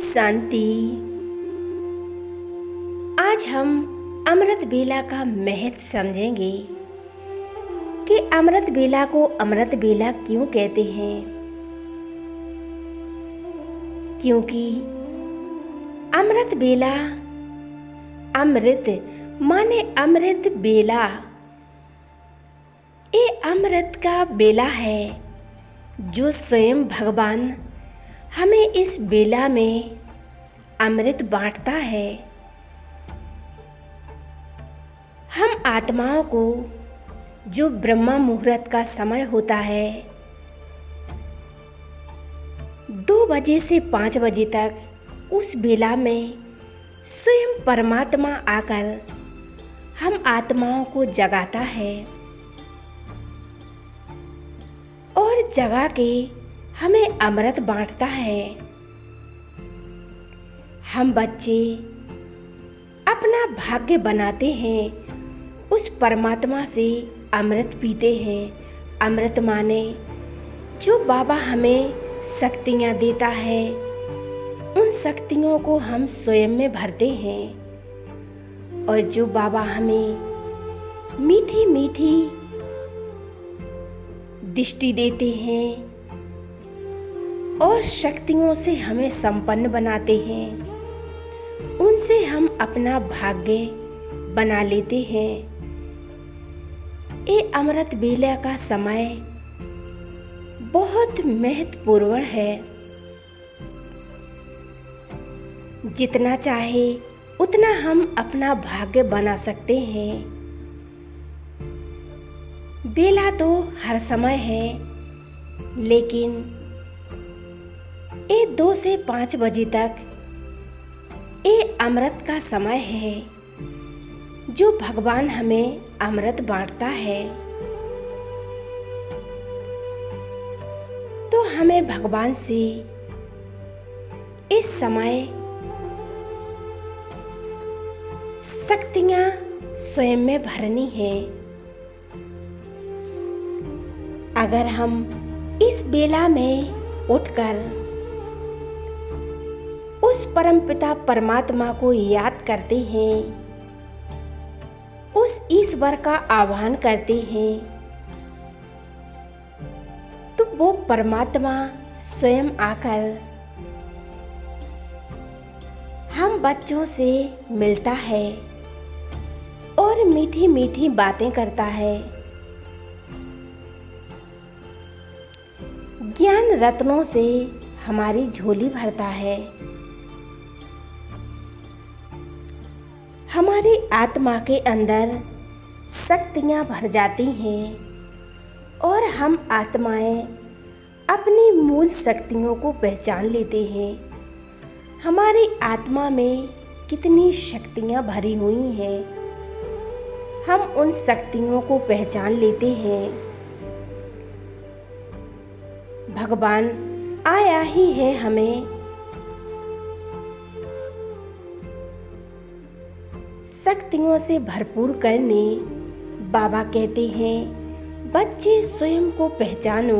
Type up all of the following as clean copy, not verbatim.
शांति। आज हम अमृत बेला का महत्व समझेंगे कि अमृत बेला को अमृत बेला क्यों कहते हैं। क्योंकि अमृत बेला, अमृत माने अमृत बेला, ये अमृत का बेला है जो स्वयं भगवान हमें इस बेला में अमृत बांटता है। हम आत्माओं को जो ब्रह्मा मुहूर्त का समय होता है 2 बजे से 5 बजे तक, उस बेला में स्वयं परमात्मा आकर हम आत्माओं को जगाता है और जगा के हमें अमृत बांटता है। हम बच्चे अपना भाग्य बनाते हैं, उस परमात्मा से अमृत पीते हैं। अमृत माने जो बाबा हमें शक्तियाँ देता है, उन शक्तियों को हम स्वयं में भरते हैं। और जो बाबा हमें मीठी मीठी दृष्टि देते हैं और शक्तियों से हमें संपन्न बनाते हैं, उनसे हम अपना भाग्य बना लेते हैं। ये अमृत बेला का समय बहुत महत्वपूर्ण है। जितना चाहे उतना हम अपना भाग्य बना सकते हैं। बेला तो हर समय है, लेकिन ये 2 से 5 बजे तक ये अमृत का समय है जो भगवान हमें अमृत बांटता है। तो हमें भगवान से इस समय शक्तियाँ स्वयं में भरनी है। अगर हम इस बेला में उठकर उस परमपिता परमात्मा को याद करते हैं, उस ईश्वर का आह्वान करते हैं, तो वो परमात्मा स्वयं आकर हम बच्चों से मिलता है और मीठी मीठी बातें करता है। ज्ञान रत्नों से हमारी झोली भरता है। हमारी आत्मा के अंदर शक्तियाँ भर जाती हैं और हम आत्माएं अपनी मूल शक्तियों को पहचान लेते हैं। हमारी आत्मा में कितनी शक्तियाँ भरी हुई हैं, हम उन शक्तियों को पहचान लेते हैं। भगवान आया ही है हमें शक्तियों से भरपूर करने। बाबा कहते हैं, बच्चे स्वयं को पहचानो,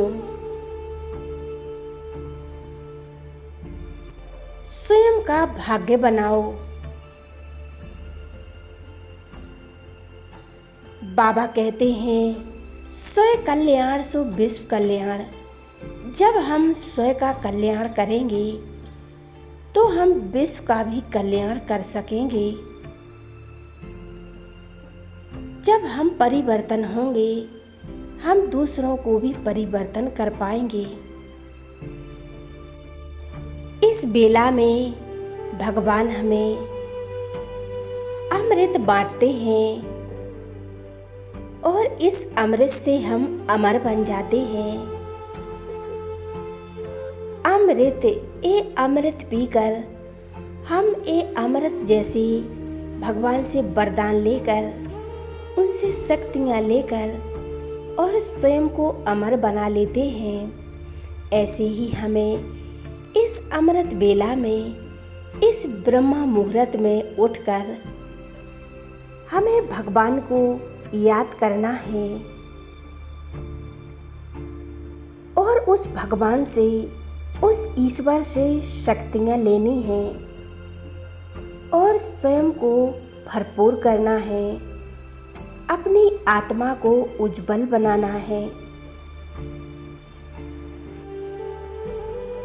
स्वयं का भाग्य बनाओ। बाबा कहते हैं, स्वयं कल्याण सो विश्व कल्याण। जब हम स्वयं का कल्याण करेंगे तो हम विश्व का भी कल्याण कर सकेंगे। जब हम परिवर्तन होंगे, हम दूसरों को भी परिवर्तन कर पाएंगे। इस बेला में भगवान हमें अमृत बांटते हैं और इस अमृत से हम अमर बन जाते हैं। ये अमृत पीकर हम ये अमृत जैसे भगवान से वरदान लेकर, उनसे शक्तियाँ लेकर और स्वयं को अमर बना लेते हैं। ऐसे ही हमें इस अमृत बेला में, इस ब्रह्मा मुहूर्त में उठकर हमें भगवान को याद करना है और उस भगवान से उस ईश्वर से शक्तियाँ लेनी हैं और स्वयं को भरपूर करना है, अपनी आत्मा को उज्जवल बनाना है।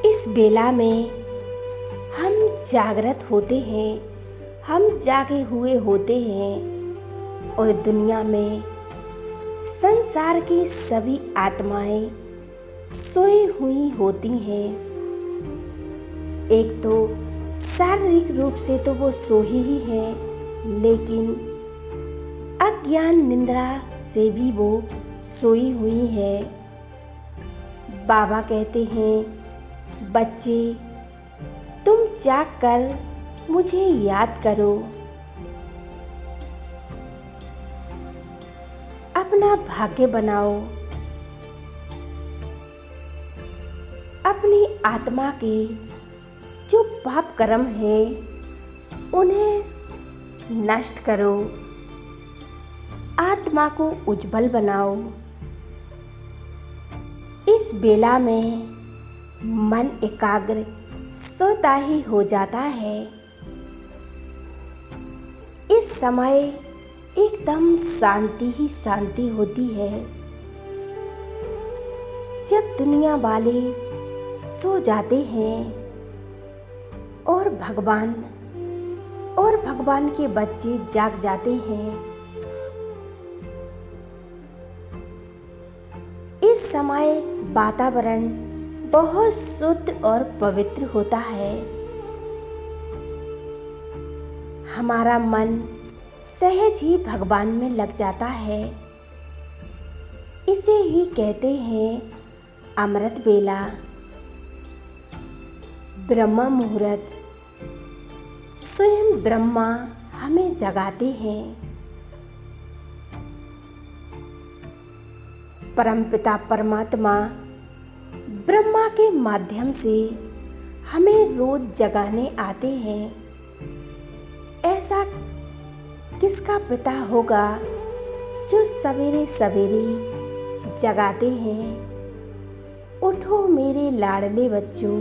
इस बेला में हम जागृत होते हैं, हम जागे हुए होते हैं और दुनिया में संसार की सभी आत्माएं सोई हुई होती हैं। एक तो शारीरिक रूप से तो वो सोई ही हैं, लेकिन अज्ञान निद्रा से भी वो सोई हुई है। बाबा कहते हैं, बच्चे तुम जाग कर मुझे याद करो, अपना भाग्य बनाओ, अपनी आत्मा के जो पाप कर्म है उन्हें नष्ट करो, आत्मा को उज्जवल बनाओ। इस बेला में मन एकाग्र सोता ही हो जाता है। इस समय एकदम शांति ही शांति होती है। जब दुनिया वाले सो जाते हैं और भगवान के बच्चे जाग जाते हैं, इस समय वातावरण बहुत शुद्ध और पवित्र होता है। हमारा मन सहज ही भगवान में लग जाता है। इसे ही कहते हैं अमृत बेला, ब्रह्म मुहूर्त। स्वयं ब्रह्मा हमें जगाते हैं। परमपिता परमात्मा ब्रह्मा के माध्यम से हमें रोज जगाने आते हैं। ऐसा किसका पिता होगा जो सवेरे सवेरे जगाते हैं, उठो मेरे लाडले बच्चों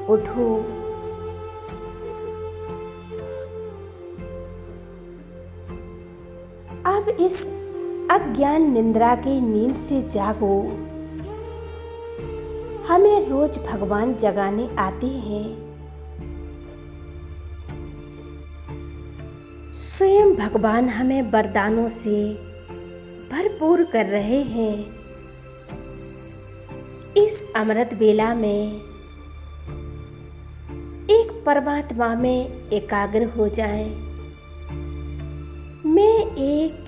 उठो। अब इस अज्ञान निद्रा की नींद से जागो। हमें रोज भगवान जगाने आते हैं। स्वयं भगवान हमें वरदानों से भरपूर कर रहे हैं। इस अमृत बेला में एक परमात्मा में एकाग्र हो जाएं। मैं एक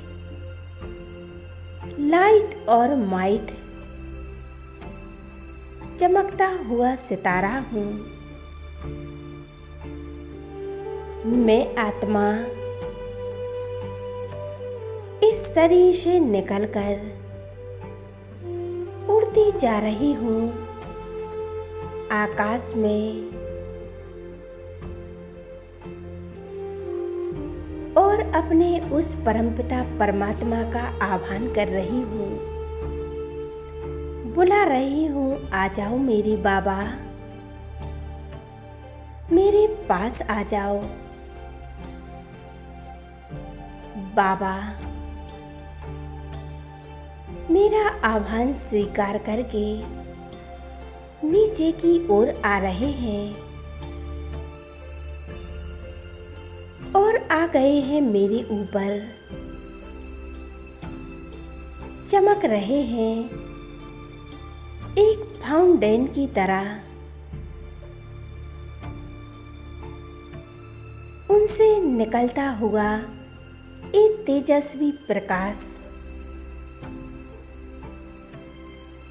लाइट और माइट चमकता हुआ सितारा हूँ। मैं आत्मा इस शरीर से निकलकर उड़ती जा रही हूँ आकाश में, और अपने उस परमपिता परमात्मा का आह्वान कर रही हूँ, बुला रही हूँ, आ जाओ मेरे बाबा, मेरे पास आ जाओ। बाबा मेरा आह्वान स्वीकार करके नीचे की ओर आ रहे हैं और आ गए हैं मेरे ऊपर, चमक रहे हैं एक फाउंटेन की तरह। उनसे निकलता हुआ एक तेजस्वी प्रकाश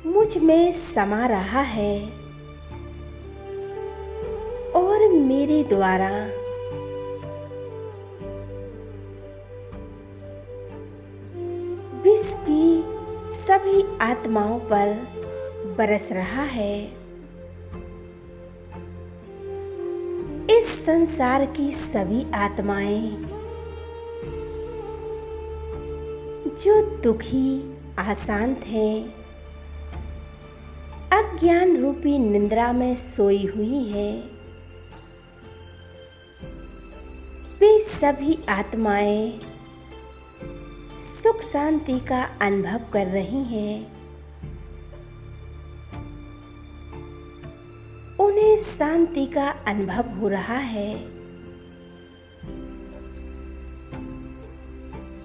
मुझ में समा रहा है और मेरे द्वारा विश्व की सभी आत्माओं पर बरस रहा है। इस संसार की सभी आत्माएं जो दुखी, अशांत हैं, अज्ञान रूपी निद्रा में सोई हुई है। वे सभी आत्माएं सुख शांति का अनुभव कर रही हैं। उन्हें शांति का अनुभव हो रहा है।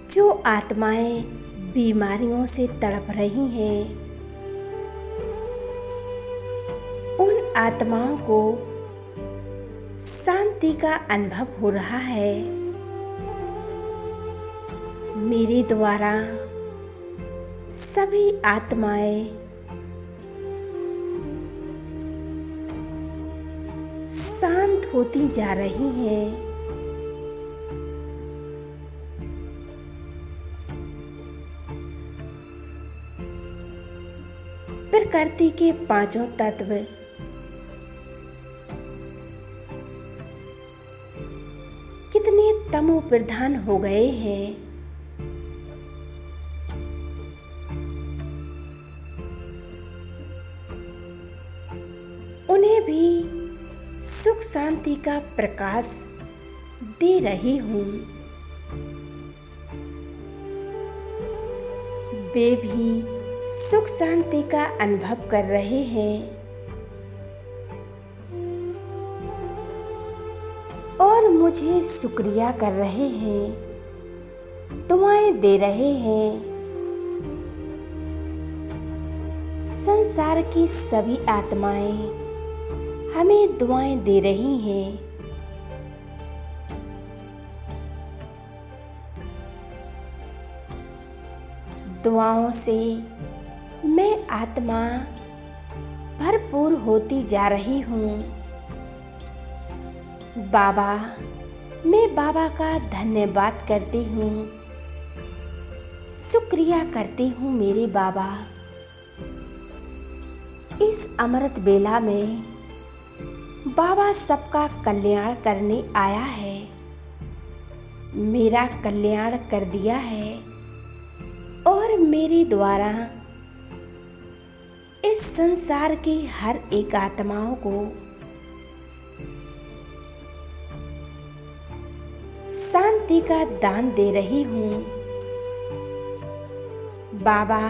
जो आत्माएं बीमारियों से तड़प रही हैं, उन आत्माओं को शांति का अनुभव हो रहा है। मेरे द्वारा सभी आत्माएं शांत होती जा रही हैं। प्रकृति के पांचों तत्व कितने तमो प्रधान हो गए हैं। उन्हें भी सुख शांति का प्रकाश दे रही हूँ। वे भी सुख शांति का अनुभव कर रहे हैं और मुझे शुक्रिया कर रहे हैं, दुआएं दे रहे हैं। संसार की सभी आत्माएं हमें दुआएं दे रही हैं। दुआओं से मैं आत्मा भरपूर होती जा रही हूँ। बाबा, मैं बाबा का धन्यवाद करती हूँ, शुक्रिया करती हूँ मेरे बाबा। इस अमृत बेला में बाबा सबका कल्याण करने आया है, मेरा कल्याण कर दिया है और मेरे द्वारा इस संसार की हर एक आत्माओं को शांति का दान दे रही हूँ। बाबा,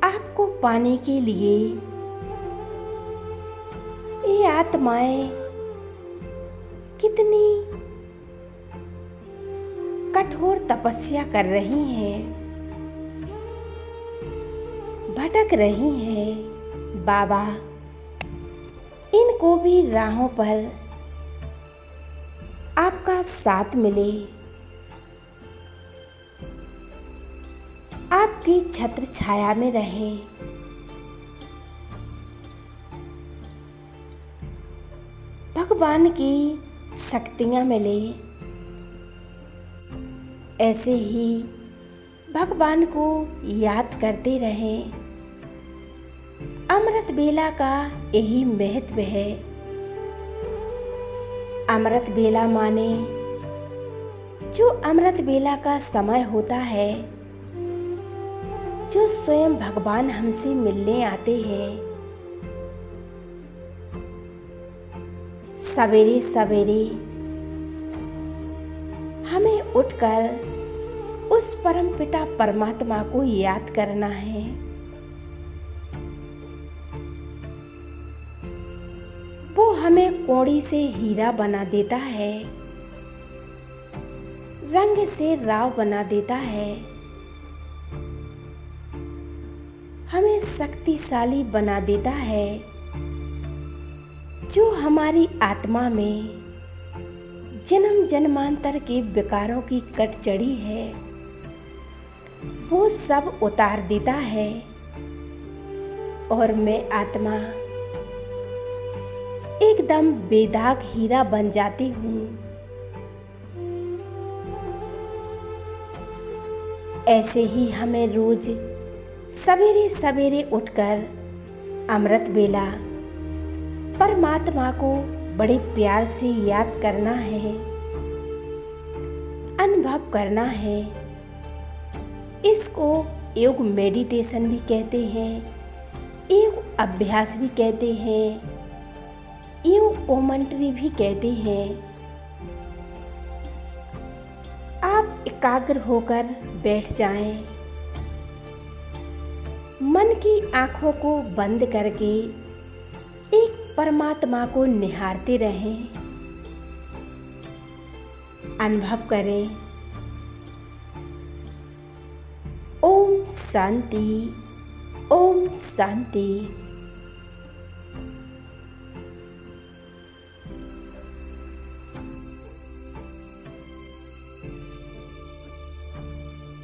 आपको पाने के लिए ये आत्माएं कितनी कठोर तपस्या कर रही हैं, भटक रही हैं। बाबा, इनको भी राहों पर आपका साथ मिले, आपकी छत्र छाया में रहे। भगवान की शक्तियाँ मिले। ऐसे ही भगवान को याद करते रहें। अमृत बेला का यही महत्व है। अमृत बेला माने जो अमृत बेला का समय होता है, जो स्वयं भगवान हमसे मिलने आते हैं। सवेरे सवेरे हमें उठकर उस परमपिता परमात्मा को याद करना है। वो हमें कौड़ी से हीरा बना देता है, रंग से राव बना देता है, हमें शक्तिशाली बना देता है। जो हमारी आत्मा में जन्म जन्मांतर के विकारों की कट चढ़ी है, वो सब उतार देता है और मैं आत्मा एकदम बेदाग हीरा बन जाती हूँ। ऐसे ही हमें रोज सवेरे सवेरे उठकर अमृत बेला परमात्मा को बड़े प्यार से याद करना है, अनुभव करना है। इसको योग मेडिटेशन भी कहते हैं, एक अभ्यास भी कहते हैं, एक ओमंत्री भी कहते हैं। आप एकाग्र होकर बैठ जाएं, मन की आंखों को बंद करके एक परमात्मा को निहारते रहें। अनुभव करें, ओम शांति, ओम शांति।